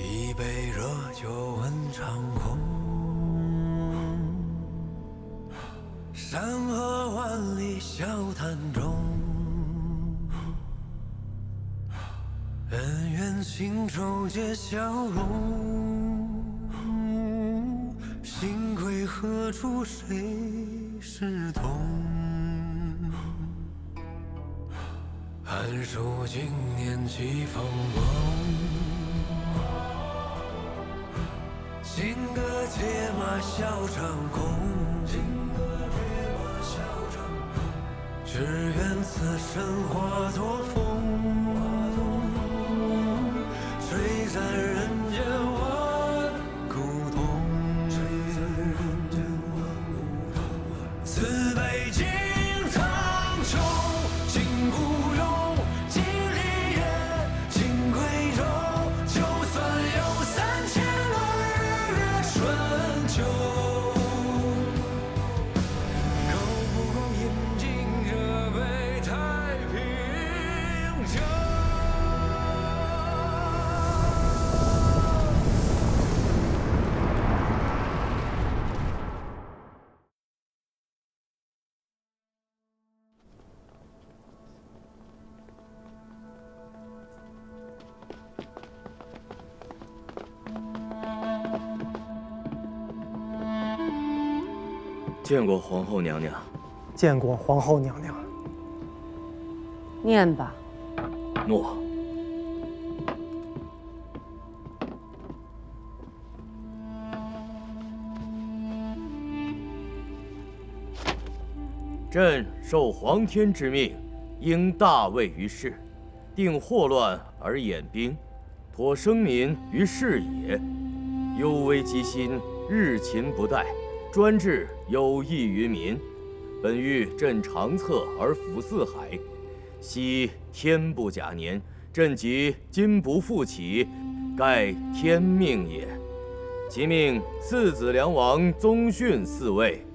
一杯热酒问长空，山河万里笑谈中，恩怨情仇皆消融。心归何处谁是同？寒暑经年几风光，金戈铁马笑长空。只愿此生化作风，吹散人间万古痛。此北京苍穹，今孤勇，今离人，今归舟。就算有3000个日月春秋，够不够饮尽这杯太平酒？见过皇后娘娘。见过皇后娘娘。念吧。诺。朕受皇天之命，应大位于世，定祸乱而掩兵，妥生民于市野，忧危积薪，日勤不怠，专治有益于民。本欲朕长策而抚四海，惜天不假年，朕即今不复起，盖天命也。即命四子梁王宗训四位，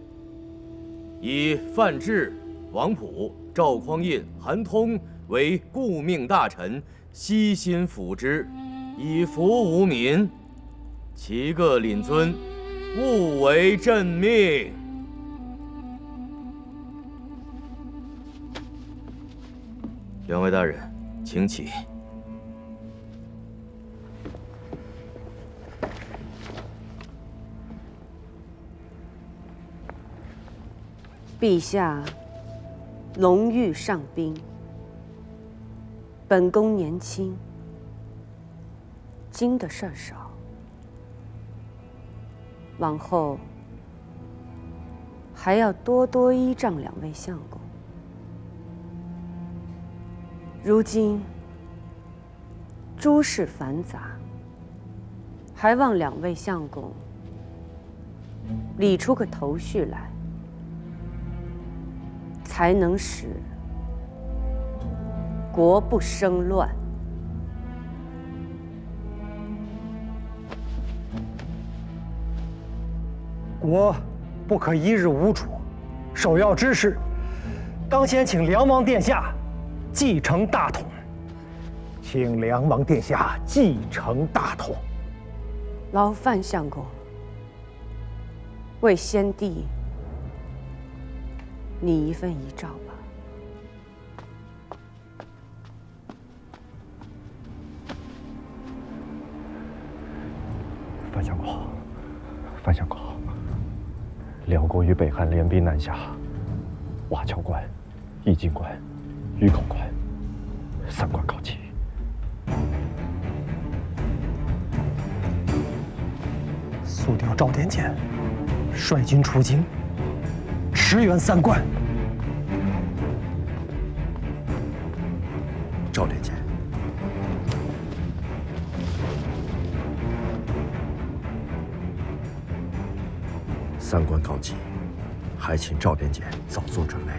以范质、王溥、赵匡胤、韩通为顾命大臣，悉心辅之，以服无民。其各领尊，勿违朕命。两位大人，请起。陛下龙驭上宾，本宫年轻，经的事儿少，往后还要多多依仗2位相公。如今诸事繁杂，还望2位相公理出个头绪来，才能使国不生乱。国不可一日无主，首要之事，当先请梁王殿下继承大统。请梁王殿下继承大统。劳范相公为先帝拟一份遗诏吧。范相公，范相公，辽国与北汉联兵南下，瓦桥关、易津关、峪口关3关告急。速调赵典简率军出京，驰援3关。赵典简，3关告急，还请赵典简早做准备。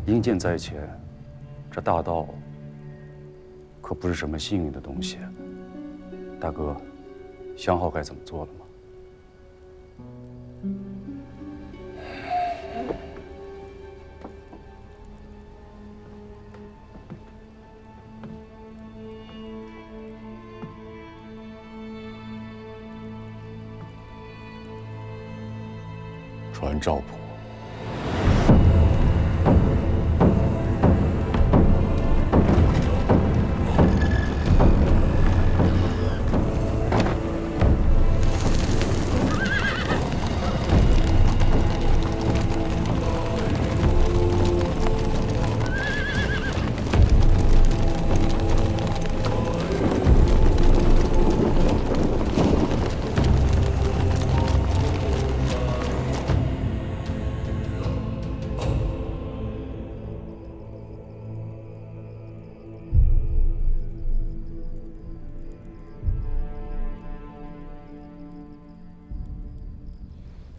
英剑在前，这大道可不是什么幸运的东西。大哥，想好该怎么做了吗？传赵普。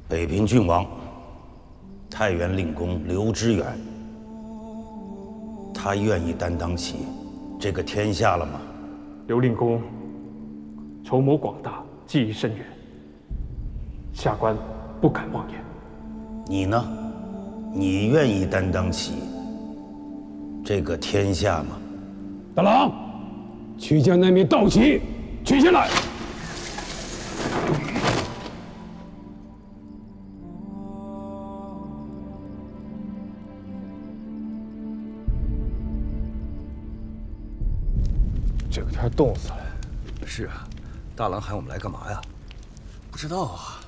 北平郡王，太原令公刘知远，他愿意担当起这个天下了吗？刘令公筹谋广大，技艺深远，下官不敢妄言。你呢？你愿意担当起这个天下吗？大郎，去将那名盗贼取下来。这个天冻死了。是啊，大郎喊我们来干嘛呀？不知道啊。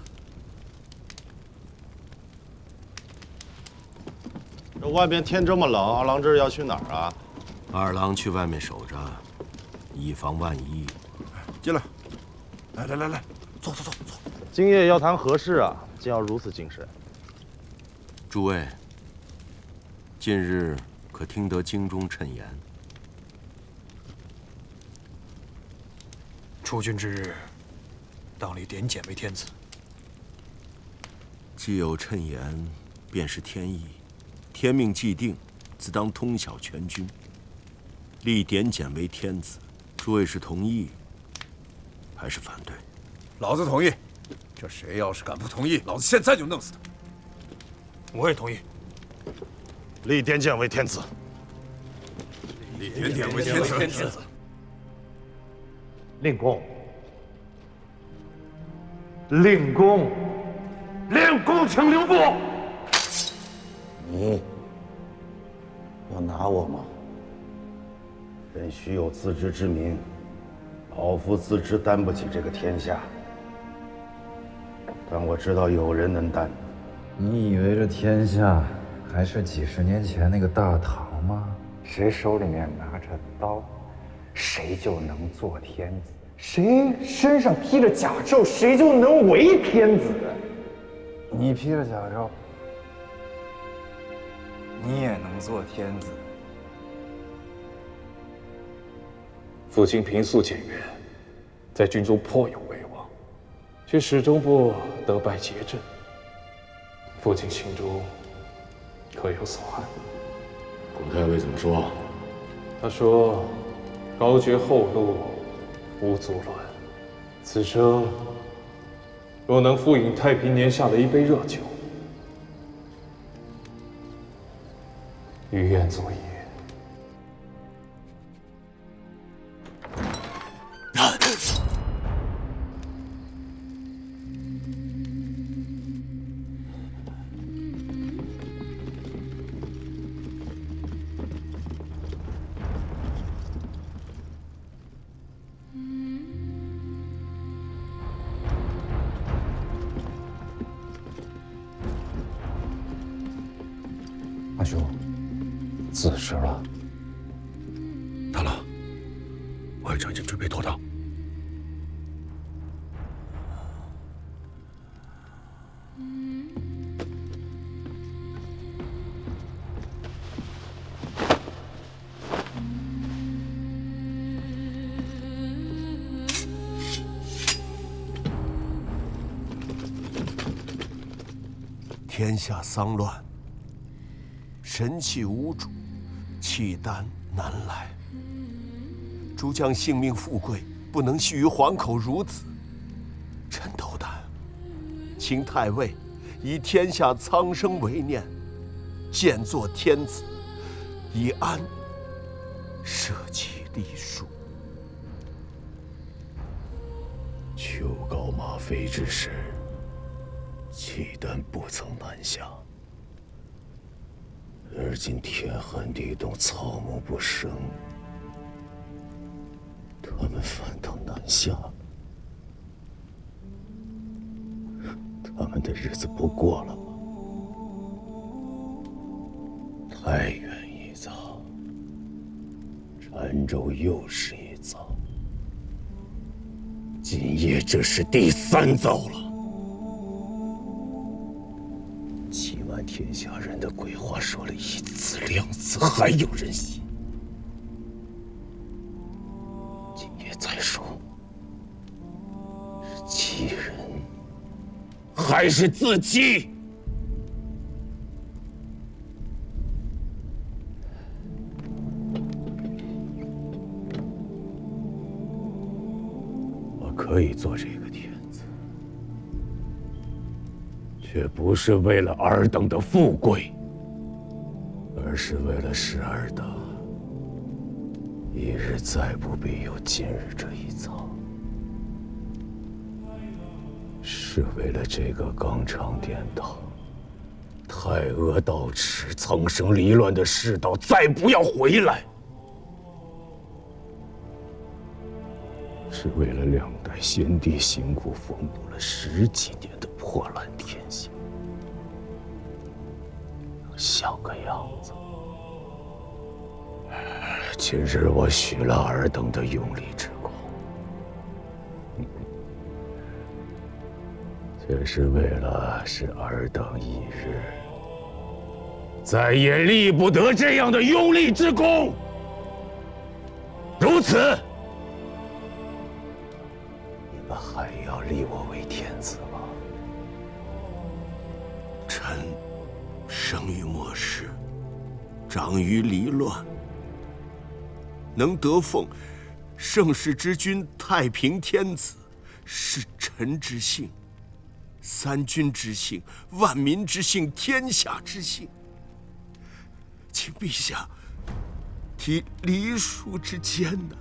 这外边天这么冷，二郎这要去哪儿啊？二郎去外面守着，以防万一。进来，来，坐。今夜要谈何事啊？竟要如此精神？诸位，近日可听得京中谶言？出军之日，当立点检为天子。既有谶言，便是天意。天命既定，自当通晓全军。立点检为天子，诸位是同意，还是反对？老子同意。这谁要是敢不同意，老子现在就弄死他。我也同意。立点检为天子。立点检为天子。令公，请留步。你要拿我吗？人须有自知之明，老夫自知担不起这个天下，但我知道有人能担。你以为这天下还是几十年前那个大唐吗？谁手里面拿着刀，谁就能做天子；谁身上披着甲胄，谁就能为天子。你披着甲胄，你也能做天子。父亲平素简约，在军中颇有威望，却始终不得拜节政。父亲心中可有所憾？古太尉怎么说？他说：“高绝后路，无足乱。此生若能复饮太平年下的一杯热酒，于愿足矣。”阿兄，子时了。大郎，晚上就准备妥当。天下丧乱，神器无主，契丹难来。诸将性命富贵，不能系于皇口孺子。臣斗胆，请太尉以天下苍生为念，建作天子，以安社稷隶属。秋高马肥之时，契丹不曾南下，而今天寒地冻，草木不生，他们反倒南下，他们的日子不过了吗？太原一遭，澶州又是一遭，今夜这是第3遭了。欺瞒天下人的鬼话说了1次2次，还有人信？今夜再说，是欺人还是自欺？我可以做这个天子，却不是为了尔等的富贵，而是为了使尔等一日再不必有今日这一遭，是为了这个纲常颠倒、太阿道耻、苍生离乱的世道再不要回来，是为了2代先帝辛苦缝补了10几年的破烂天下，能像个样子。今日我许了尔等的拥立之功，却是为了使尔等一日再也立不得这样的拥立之功。如此，你们还要立我为天子吗？臣生于末世，长于离乱，能得奉盛世之君、太平天子，是臣之幸，三军之幸，万民之幸，天下之幸。请陛下提黎庶之艰难，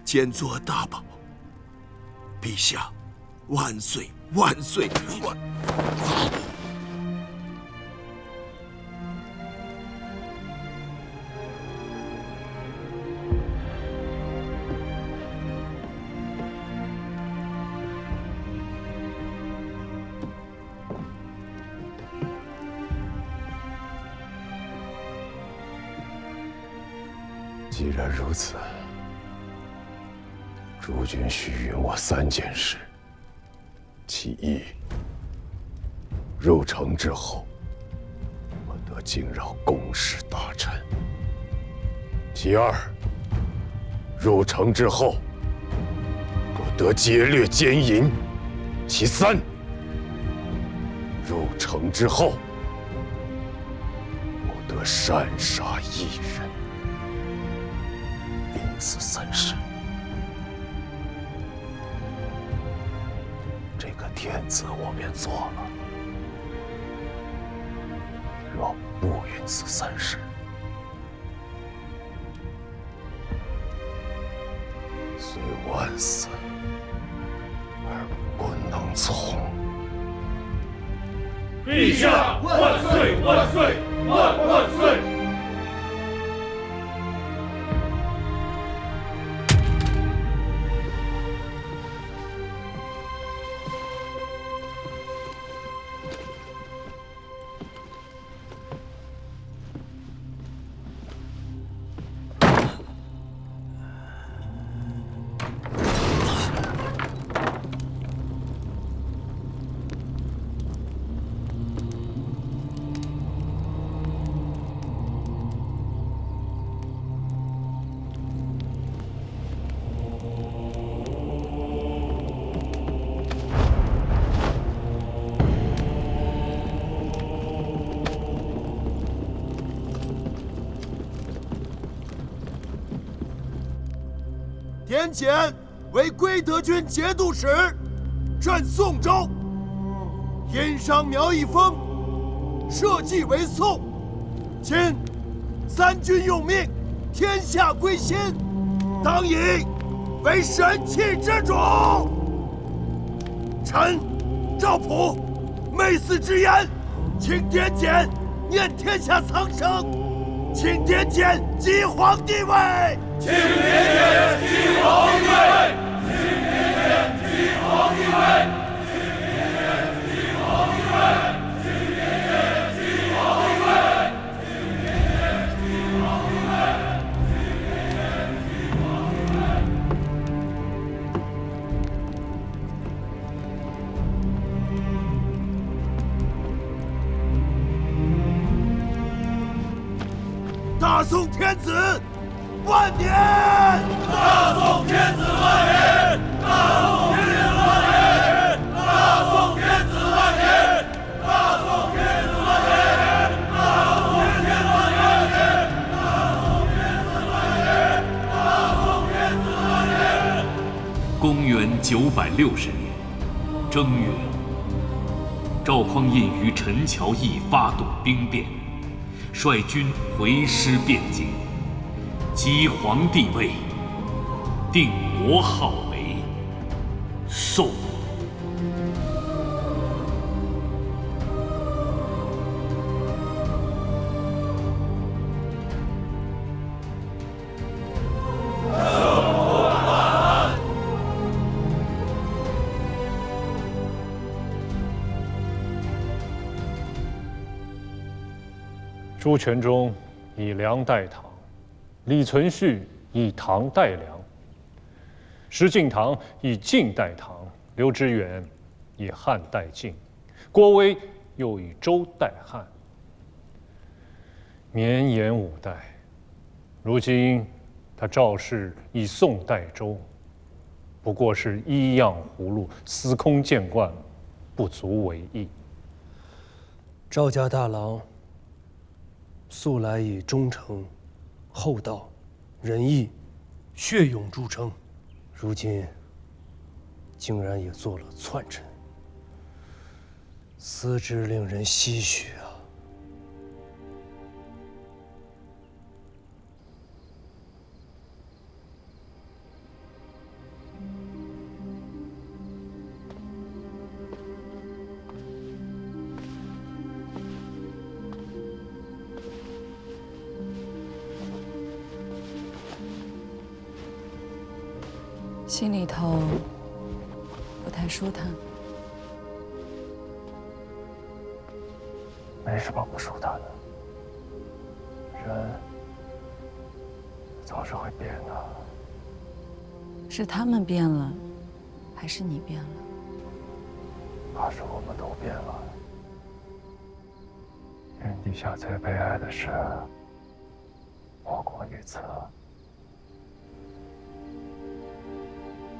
兼作大宝。陛下，万岁万岁万！既然如此，诸君许允我3件事：其一，入城之后，我得惊扰宫室大臣；其二，入城之后，我得劫掠奸淫；其三，入城之后，我得擅杀异人。此3事，这个天子我便做了。若不允此3事，虽万死而不能从。陛下万岁万岁万万岁！点检为归德军节度使，镇宋州。殷商苗一封，社稷为宋。今三军用命，天下归心，当以为神器之主。臣赵普昧死之言，请点检念天下苍生，请点检即皇帝位，请点检即皇帝位，请点检即皇帝位，请点检即皇帝位，请点检即皇帝位，请点检即皇帝位，请点检即皇帝位。大宋天子万年！大宋天子万年！大宋天子万年！大宋天子万年！大宋天子万年！大宋天子万年！大宋天子万年！大宋天子万年！公元960年正月，赵匡胤与陈乔义发动兵变，率军回师汴京，即皇帝位，定国号为宋。朱全忠以梁代唐，李存勖以唐代梁，石敬瑭以晋代唐，刘知远以汉代晋，郭威又以周代汉，绵延5代。如今他赵氏以宋代周，不过是依样葫芦，司空见惯，不足为意。赵家大郎素来以忠诚、厚道、仁义、血勇著称，如今竟然也做了篡臣，思之令人唏嘘啊！心里头不太舒坦。没什么不舒坦的，人总是会变的。是他们变了，还是你变了？怕是我们都变了。天底下最悲哀的事，莫过于此。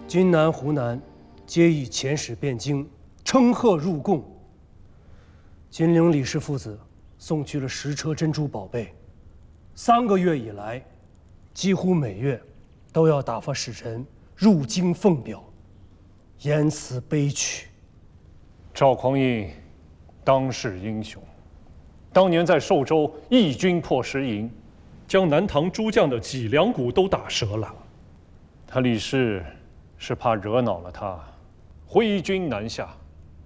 今南、湖南皆已遣使汴京，称贺入贡。金陵李氏父子送去了10车珍珠宝贝，3个月以来，几乎每月都要打发使臣入京奉表，言辞悲曲。赵匡胤当世英雄，当年在寿州义军破石营，将南唐诸将的脊梁骨都打折了。他李氏是怕惹恼了他，挥军南下，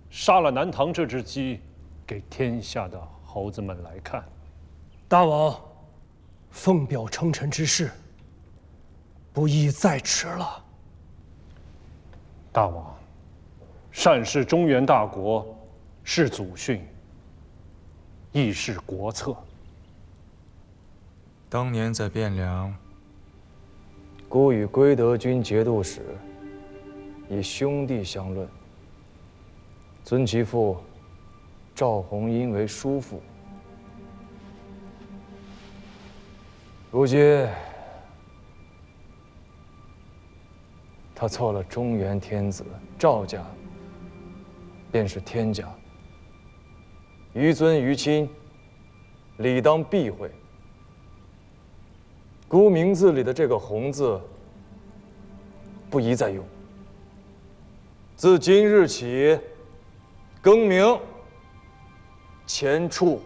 杀了南唐这只鸡，给天下的猴子们来看。大王，奉表称臣之事，不宜再迟了。大王，善事中原大国，是祖训，亦是国策。当年在汴梁，孤与归德军节度使以兄弟相论，尊其父赵弘殷为叔父。如今他错了中原天子，赵家便是天家，于尊于亲，理当避讳。孤名字里的这个弘字，不宜再用。自今日起，更名前处。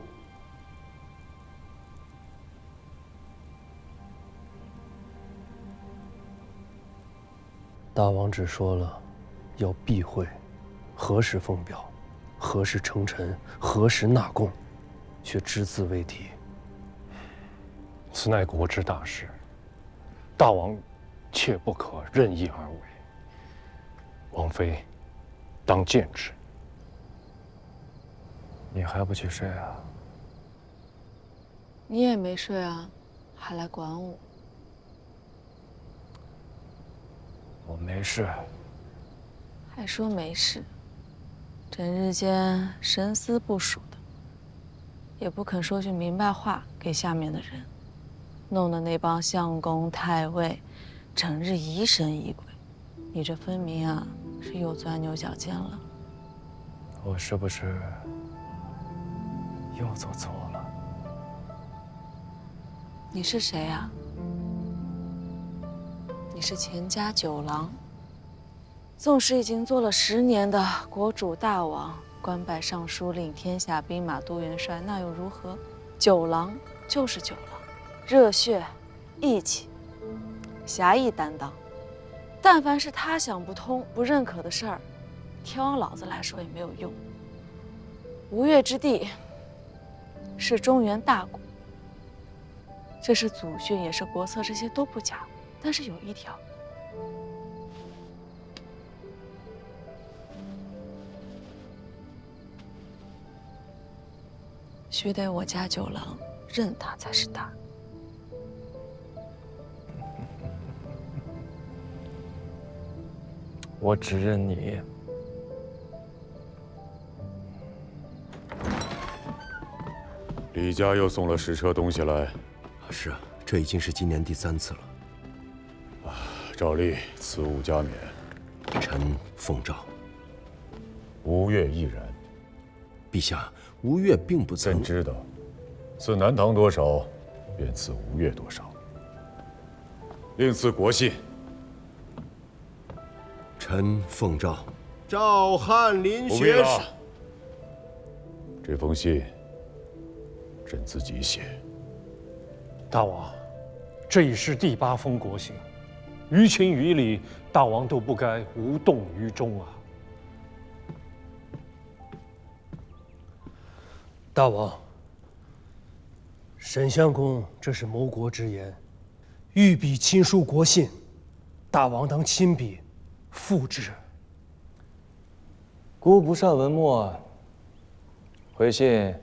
大王只说了，要避讳，何时封表，何时称臣，何时纳贡，却只字未提。此乃国之大事，大王切不可任意而为。王妃当见之。你还不去睡啊？你也没睡啊，还来管我？我没事。还说没事，整日间神思不属的，也不肯说句明白话给下面的人，弄得那帮相公太尉整日疑神疑鬼。你这分明啊是又钻牛角尖了。我是不是又做错了？你是谁啊？你是钱家九郎。纵使已经做了10年的国主大王，官拜尚书令、天下兵马都元帅，那又如何？九郎就是九郎，热血、义气、侠义担当。但凡是他想不通、不认可的事儿，天王老子来说也没有用。吴越之地是中原大国，这是祖训，也是国策，这些都不假。但是有一条，须得我家九郎认他才是大。我只认你。李家又送了10车东西来。是啊，这已经是今年第3次了。照例此物加冕。臣奉诏。吴越亦然。陛下，吴越并不曾。朕知道，赐南唐多少，便赐吴越多少。另赐国信。臣奉诏。赵翰林学士。这封信，朕自己写。大王，这已是第8封国信，于情于理，大王都不该无动于衷啊！大王，沈相公这是谋国之言，御笔亲书国信，大王当亲笔复之。孤不善文墨，回信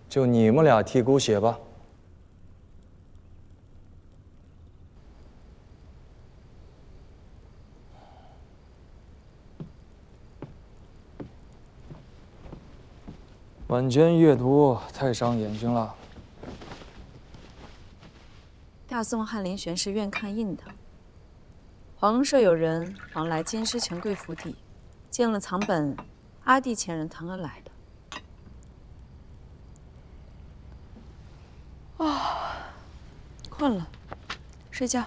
就你们俩替孤写吧。晚间阅读太伤眼睛了。大宋翰林玄是院看印的。皇舍有人往来监视权贵府邸，见了藏本，阿弟前人腾而来的。困了，睡觉。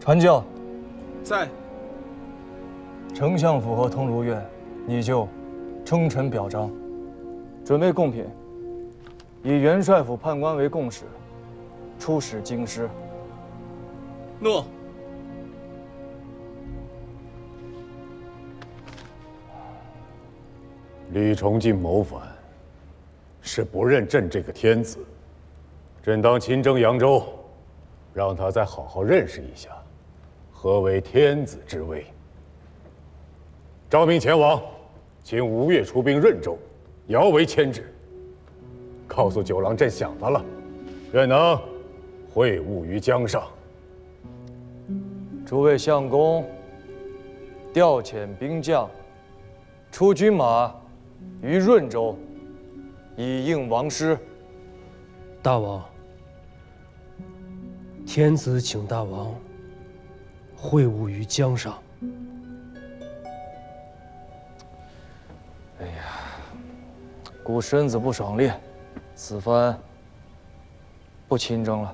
传教，在。丞相府和通儒院，你就称臣表彰，准备贡品，以元帅府判官为贡使，出使京师。诺。李崇进谋反，是不认朕这个天子。朕当亲征扬州，让他再好好认识一下。何为天子之位？诏命前往，请吴越出兵润州，遥为牵制。告诉九郎，朕想他了，愿能会晤于江上。诸位相公，调遣兵将，出军马于润州，以应王师。大王，天子请大王会晤于江上。哎呀，孤身子不爽练，此番不亲征了。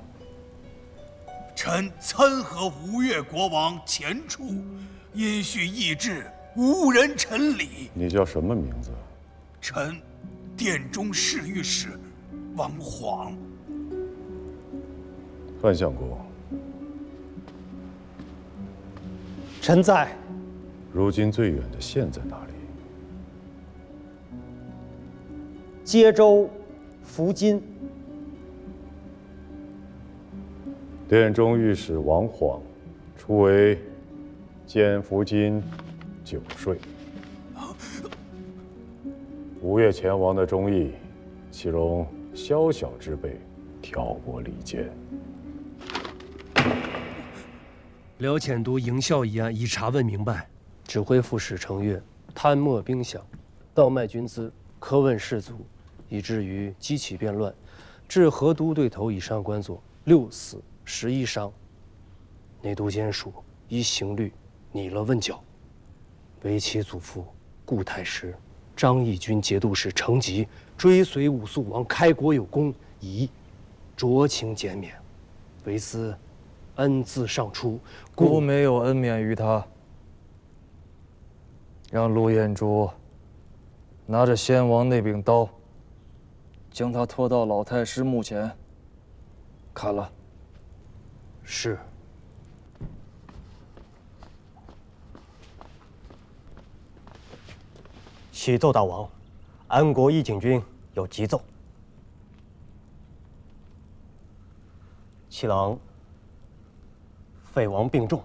臣参合吴越国王前出，因需义志，无人陈礼。你叫什么名字？臣殿中侍御史王晃。范相公，臣在。如今最远的县在哪里？接州、福津。殿中御史王晃，初为监福津9税。吴越前王的忠义，岂容宵小之辈挑拨离间？辽遣都营校一案已查问明白，指挥副使程越贪没兵饷，盗卖军资，苛问士卒，以至于激起变乱，致河都对头以上官佐6死11伤。内都监署依刑律拟了问剿，为其祖父顾太师、张义军节度使程吉追随武肃王开国有功，宜酌情减免，为斯恩赐上出，孤没有恩免于他。让陆彦珠拿着先王那柄刀，将他拖到老太师墓前砍了。是。启奏大王，安国义警军有急奏。七郎废王病重，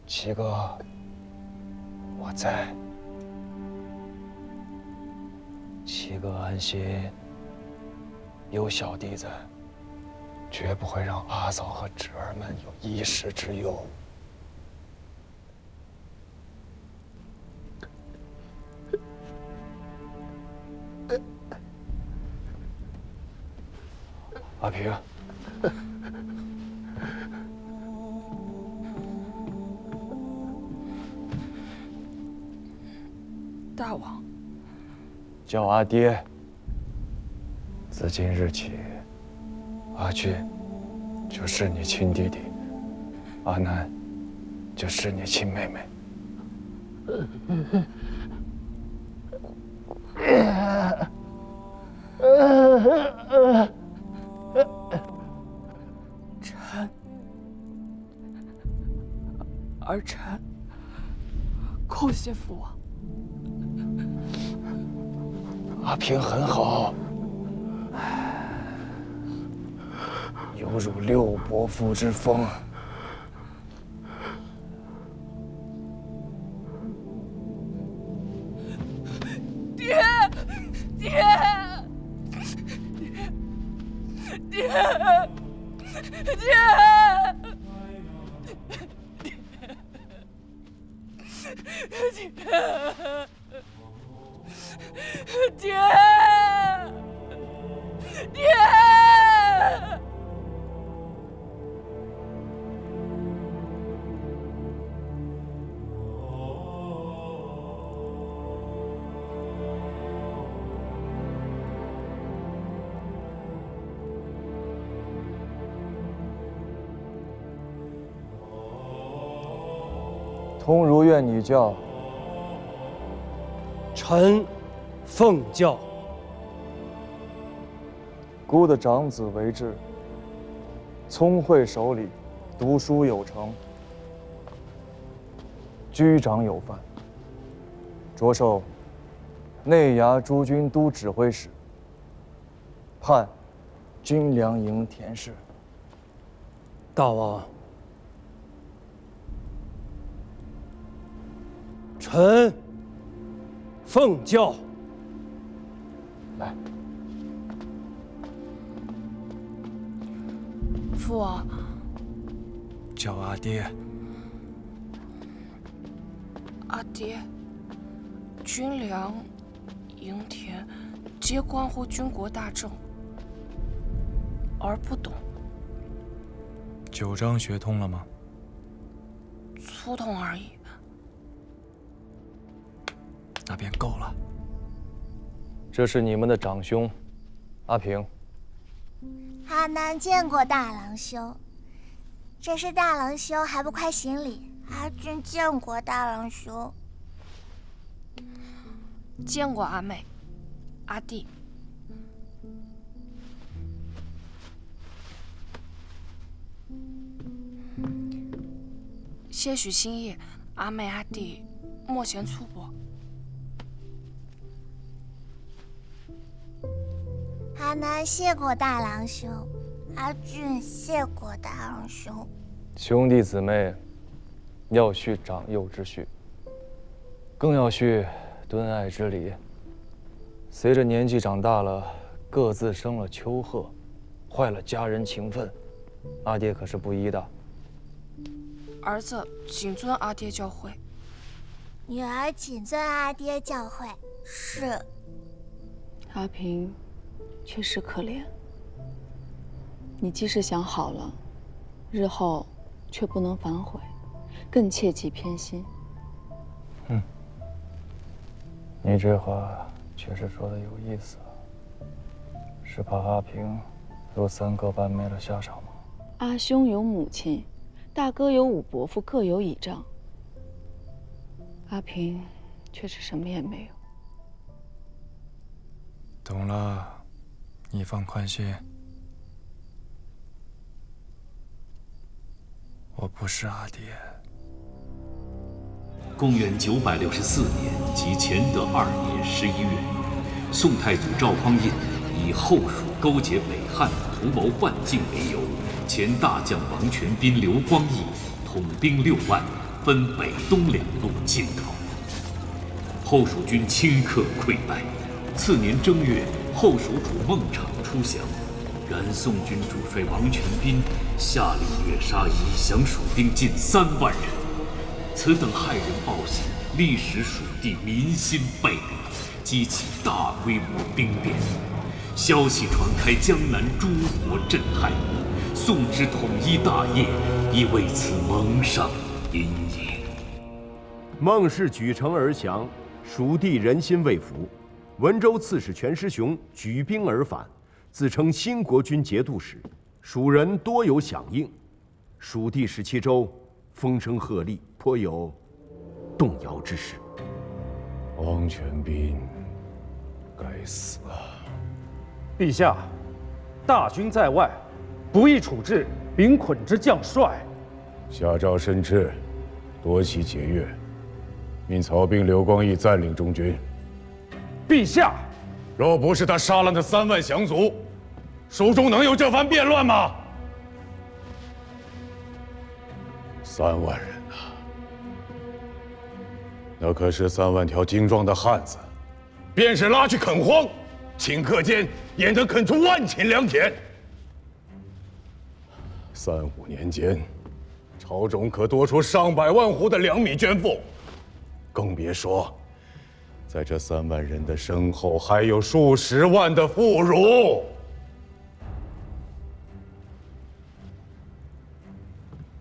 七哥，我在。七哥安心，有小弟在，绝不会让阿嫂和侄儿们有一时之忧。阿平，大王，叫阿爹。自今日起，阿俊就是你亲弟弟，阿南就是你亲妹妹。臣，儿臣叩谢父王。阿平很好，有辱六伯父之风。爹，爹，爹，爹，爹，爹！通如愿你教。臣奉教。孤的长子为质，聪慧守礼，读书有成，居长有范，着授内衙诸军都指挥使，判军粮营田氏。大王，臣奉教。来，父王，叫阿爹。阿爹，军粮、营田，皆关乎军国大政，儿不懂。9章学通了吗？粗通而已。那便够了。这是你们的长兄，阿平。阿南见过大郎兄，这是大郎兄，还不快行礼？阿俊见过大郎兄，见过阿妹、阿弟。些许心意，阿妹、阿弟莫嫌粗薄。阿南谢过大郎兄，阿俊谢过大郎兄。兄弟姊妹，要续长幼之序，更要续敦爱之礼。随着年纪长大了，各自生了丘壑，坏了家人情分，阿爹可是不依的。儿子谨遵阿爹教诲。女儿谨遵阿爹教诲。是。阿平，确实可怜。你既是想好了，日后却不能反悔，更切忌偏心。你这话确实说的有意思，是怕阿平如三哥般没了下场吗？阿兄有母亲，大哥有五伯父，各有倚仗。阿平却是什么也没有。懂了，你放宽心。我不是阿爹。公元964年即乾德2年11月，宋太祖赵匡胤以后蜀勾结北汉，图谋幻境为由，前大将王全斌、刘光义统兵6万，分北东2路进讨。后蜀军顷刻溃败。次年正月，后蜀主孟昶出降，然宋军主帅王全斌下令虐杀以降蜀兵近3万人。此等骇人暴行，历使蜀地民心背离，激起大规模兵变。消息传开，江南诸国震撼，宋之统一大业亦为此蒙上阴影。孟氏举城而降，蜀地人心未服。文州刺史全师雄举兵而反，自称新国军节度使，蜀人多有响应。蜀地17州风声鹤唳，颇有动摇之势。王全斌，该死啊！陛下，大军在外，不宜处置兵捆之将帅。下诏申斥，夺其节钺，命曹兵刘光义暂领中军。陛下，若不是他杀了那3万降卒，蜀中能有这番变乱吗？3万人啊，那可是3万条精壮的汉子，便是拉去垦荒，顷刻间也能垦出万顷良田。3、5年间，朝中可多出上百万户的粮米捐赋，更别说在这3万人的身后还有数十万的妇孺。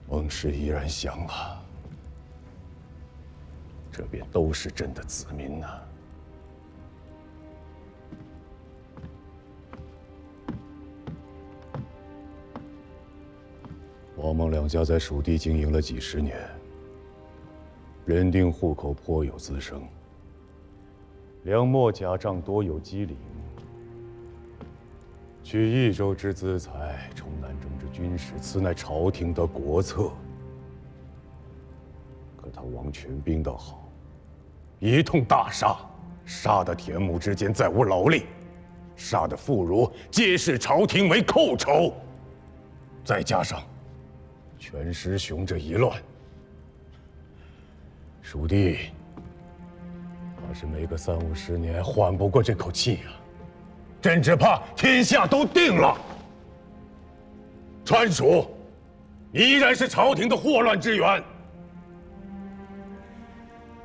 孟氏依然降了，这便都是朕的子民呐。王孟两家在蜀地经营了几10年，人丁户口颇有滋生，粮秣甲仗多有机灵。取益州之资财，充南中之军事，此乃朝廷的国策。可他王全斌倒好，一通大杀，杀得田亩之间再无劳力，杀的妇孺皆视朝廷为寇仇。再加上全师雄这一乱，蜀地怕是没个30-50年缓不过这口气呀！朕只怕天下都定了。川蜀依然是朝廷的祸乱之源。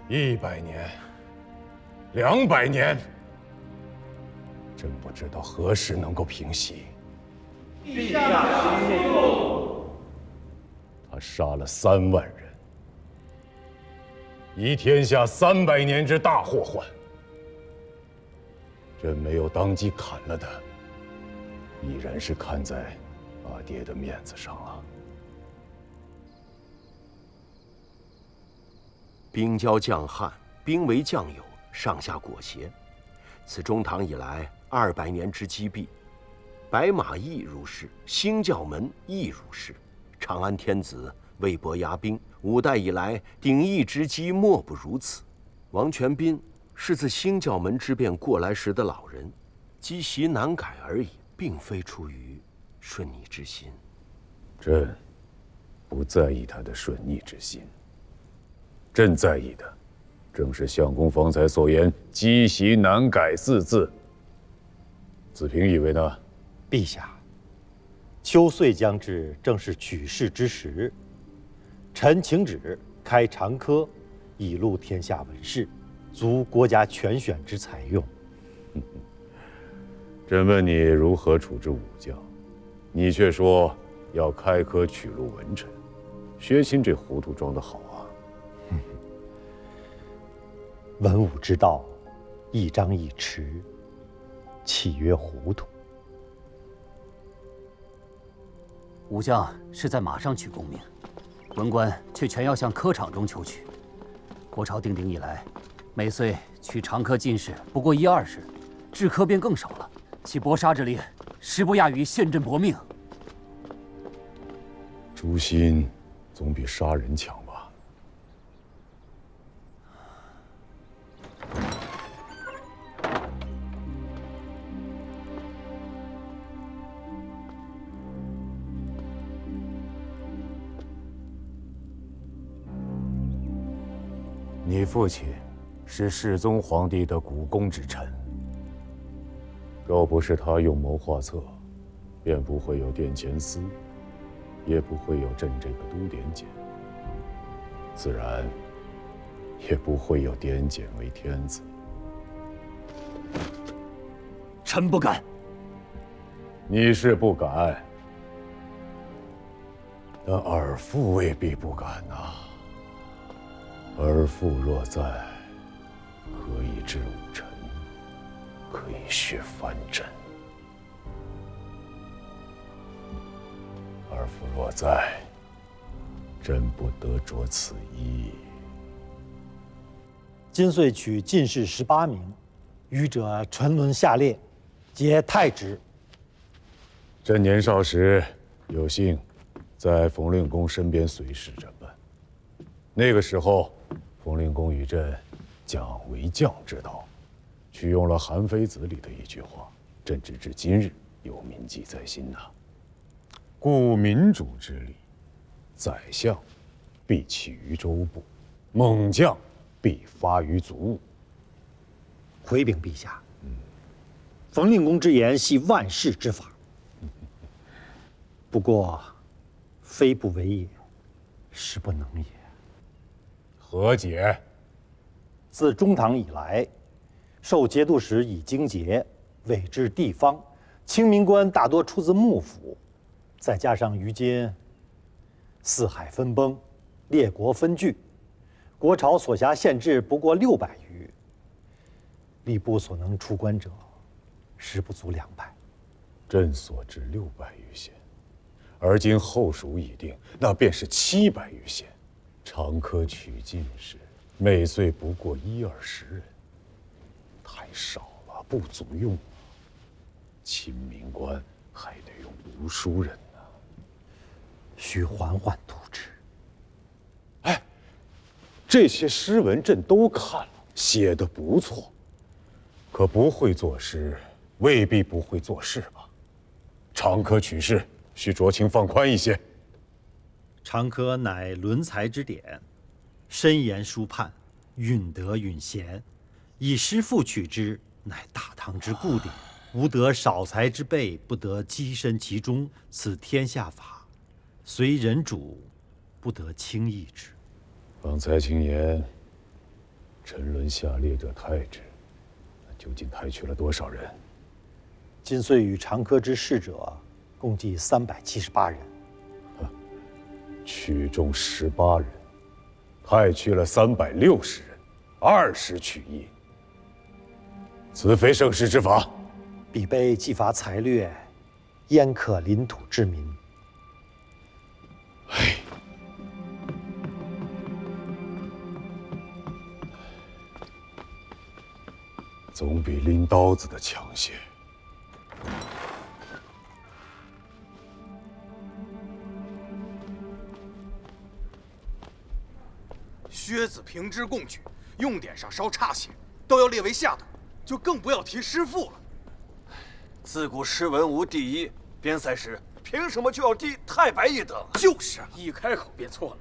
100年、200年，朕不知道何时能够平息。陛下息怒。他杀了3万人，以天下300年之大祸患。朕没有当即砍了他，已然是看在阿爹的面子上了。兵交将汉，兵为将友，上下裹挟。此中唐以来200年之积弊，白马邑如是，兴教门亦如是。长安天子魏博压兵，5代以来鼎邑之机莫不如此。王全斌是自兴教门之变过来时的老人，积习难改而已，并非出于顺逆之心。朕不在意他的顺逆之心，朕在意的正是相公方才所言“积习难改”4字。子平以为呢？陛下，秋岁将至，正是取士之时。臣请旨开长科，以录天下文士，足国家全选之采用。朕问你如何处置武将，你却说要开科取录文臣，薛钦这糊涂装得好啊！文武之道，一张一弛，岂曰糊涂？武将是在马上取功名，文官却全要向科场中求取。国朝定鼎以来，每岁取长科进士不过1-20，制科便更少了。其搏杀之力，实不亚于陷阵搏命。诛心总比杀人强吧？你父亲是世宗皇帝的股肱之臣，若不是他用谋划策，便不会有殿前司，也不会有朕这个都点检，自然也不会有点检为天子。臣不敢。你是不敢，但尔父未必不敢呐。尔父若在，可以治武臣，可以削藩镇。尔父若在，朕不得着此意。今岁取进士18名，余者沉沦下列，皆太职。朕年少时有幸在冯令公身边随侍着办，那个时候，冯令公与朕讲为将之道，取用了《韩非子》里的一句话，朕直至今日有铭记在心呐。故民主之力，宰相必起于州部，猛将必发于卒务。回禀陛下，冯令公之言系万世之法，不过非不为也，实不能也。何解？自中唐以来，受节度使以经节，委治地方，清民官大多出自幕府，再加上于今四海分崩，列国分据，国朝所辖县治不过600余，吏部所能出官者，实不足200。朕所知600余县，而今后蜀已定，那便是700余县。长科取进士，每岁不过1-20人，太少了，不足用。清民官还得用读书人呢，需缓缓图之。哎，这些诗文朕都看了，写得不错，可不会作诗，未必不会做事吧？长科取士，需酌情放宽一些。长科乃伦才之典，深言疏判，允德允贤，以诗赋取之，乃大唐之固典。吾得少才之辈，不得跻身其中。此天下法，虽人主，不得轻易之。方才卿言，沉沦下列者太之，那究竟太去了多少人？今岁与长科之士者，共计378人。取中18人，太去了360人，20取1。此非盛世之法。彼辈既伐财掠，焉可领土之民？总比拎刀子的强些。薛子平之贡举，用典上稍差些，都要列为下等，就更不要提诗赋了。自古诗文无第一，边塞诗凭什么就要低太白一等？就是啊，一开口便错了。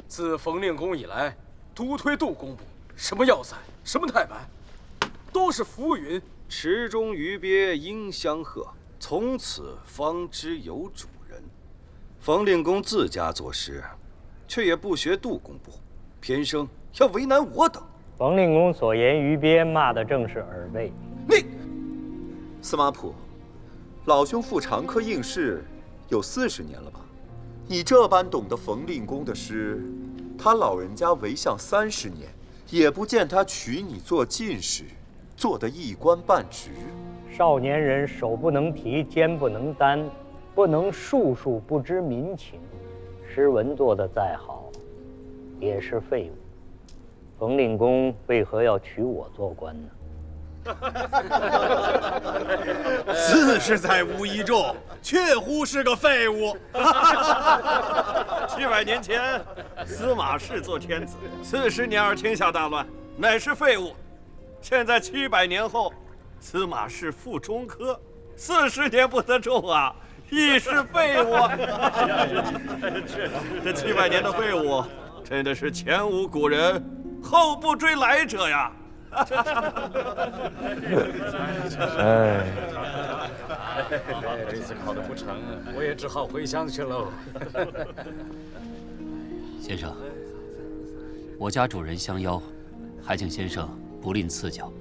自冯令公以来，独推杜工部，什么要塞，什么太白，都是浮云。池中鱼鳖应相和，从此方知有主人。冯令公自家作诗，却也不学杜工部，偏生要为难我等。冯令公所言鱼鳖，骂的正是耳背。司马普，老兄赴长科应试有40年了吧？你这般懂得冯令公的诗，他老人家为相30年，也不见他取你做进士，做得一官半职。少年人手不能提，肩不能担，不能术数，不知民情，诗文做得再好，也是废物。冯令公为何要取我做官呢？自是在无一众，确乎是个废物。700年前，司马氏做天子，40年而天下大乱，乃是废物。现在700年后，司马氏赴中科，40年不得中啊，亦是废物。这700年的废物，真的是前无古人，后不追来者呀！这次考得不成，我也只好回乡去喽。先生，我家主人相邀，还请先生不吝赐教。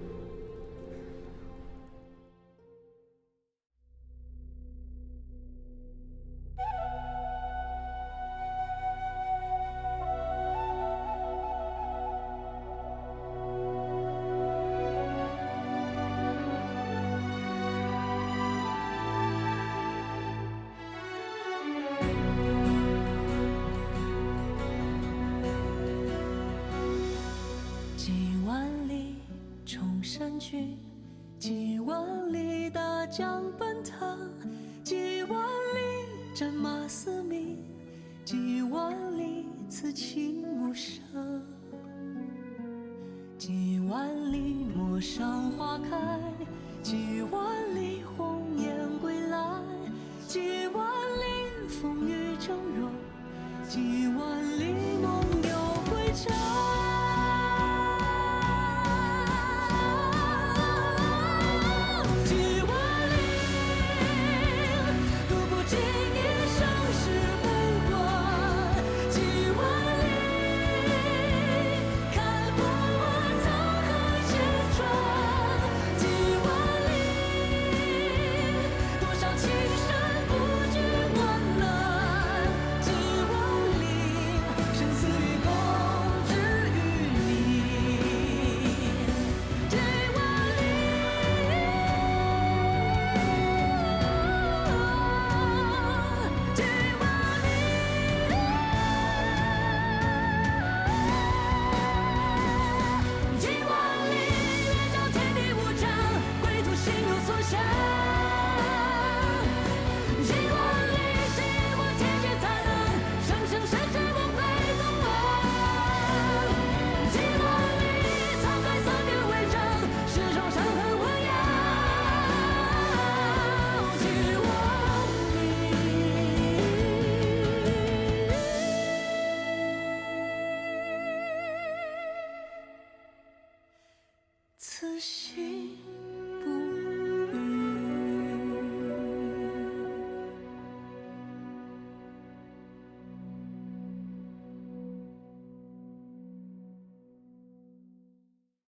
几万里冲山去，几万里大江奔腾，几万里战马嘶鸣，几万里此情无声，几万里陌上花开，几万